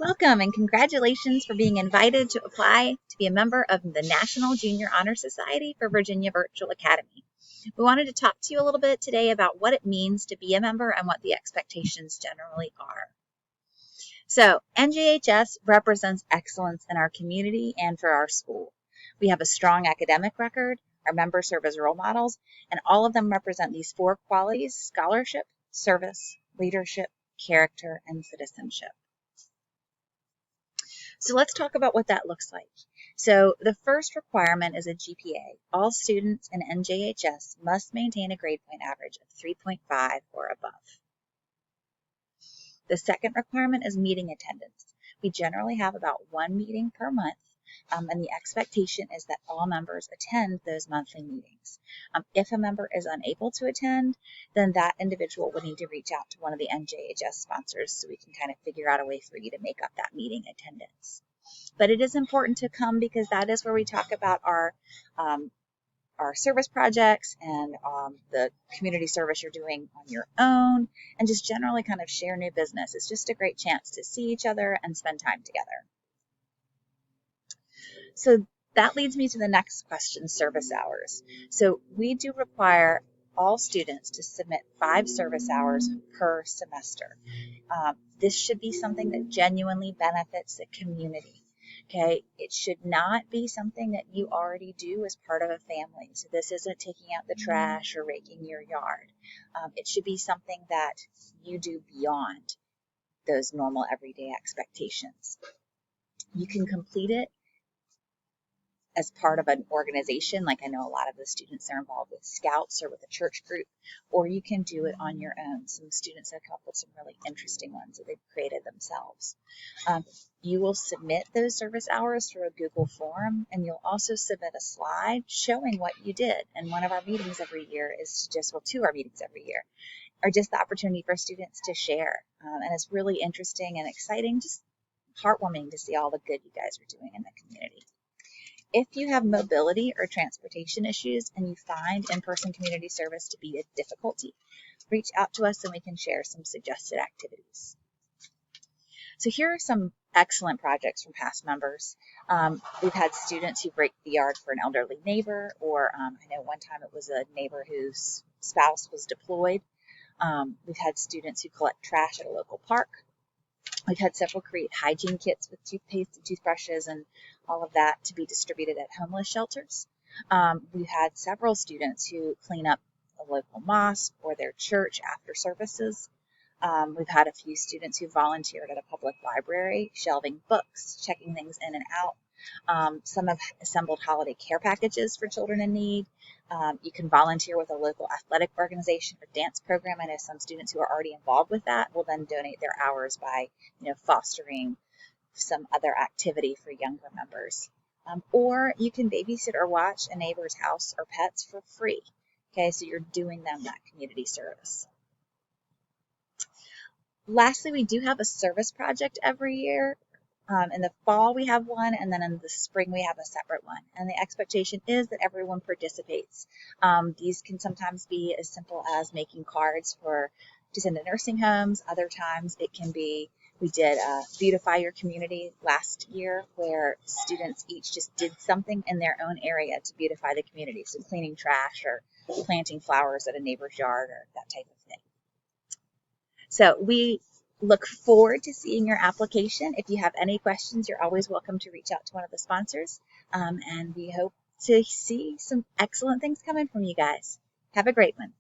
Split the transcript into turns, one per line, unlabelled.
Welcome and congratulations for being invited to apply to be a member of the National Junior Honor Society for Virginia Virtual Academy. We wanted to talk to you a little bit today about what it means to be a member and what the expectations generally are. So, NJHS represents excellence in our community and for our school. We have a strong academic record, our members serve as role models, and all of them represent these four qualities: scholarship, service, leadership, character, and citizenship. So let's talk about what that looks like. So the first requirement is a GPA. All students in NJHS must maintain a grade point average of 3.5 or above. The second requirement is meeting attendance. We generally have about one meeting per month, and the expectation is that all members attend those monthly meetings. If a member is unable to attend, then that individual would need to reach out to one of the NJHS sponsors so we can kind of figure out a way for you to make up that meeting attendance. But it is important to come because that is where we talk about our service projects and the community service you're doing on your own, and just generally kind of share new business. It's just a great chance to see each other and spend time together. So that leads me to the next question, service hours. So we do require all students to submit 5 service hours per semester. This should be something that genuinely benefits the community. Okay, it should not be something that you already do as part of a family. So this isn't taking out the trash or raking your yard. It should be something that you do beyond those normal everyday expectations. You can complete it as part of an organization, like I know a lot of the students are involved with Scouts or with a church group, or you can do it on your own. Some students have come up with some really interesting ones that they've created themselves. You will submit those service hours through a Google form, and you'll also submit a slide showing what you did. And one of our meetings every year is two of our meetings every year are just the opportunity for students to share. And it's really interesting and exciting, just heartwarming to see all the good you guys are doing in the community. If you have mobility or transportation issues and you find in-person community service to be a difficulty, reach out to us and we can share some suggested activities. So here are some excellent projects from past members. We've had students who break the yard for an elderly neighbor, or I know one time it was a neighbor whose spouse was deployed. We've had students who collect trash at a local park. We've had several create hygiene kits with toothpaste and toothbrushes and all of that to be distributed at homeless shelters. We've had several students who clean up a local mosque or their church after services. We've had a few students who volunteered at a public library, shelving books, checking things in and out. Some have assembled holiday care packages for children in need. You can volunteer with a local athletic organization or dance program. I know some students who are already involved with that will then donate their hours by, fostering some other activity for younger members. Or you can babysit or watch a neighbor's house or pets for free. Okay, so you're doing them that community service. Lastly, we do have a service project every year. In the fall, we have one, and then in the spring, we have a separate one. And the expectation is that everyone participates. These can sometimes be as simple as making cards to send to nursing homes. Other times, it can be, we did Beautify Your Community last year, where students each just did something in their own area to beautify the community. So cleaning trash or planting flowers at a neighbor's yard or that type of thing. So we look forward to seeing your application. If you have any questions, you're always welcome to reach out to one of the sponsors. And we hope to see some excellent things coming from you guys. Have a great one.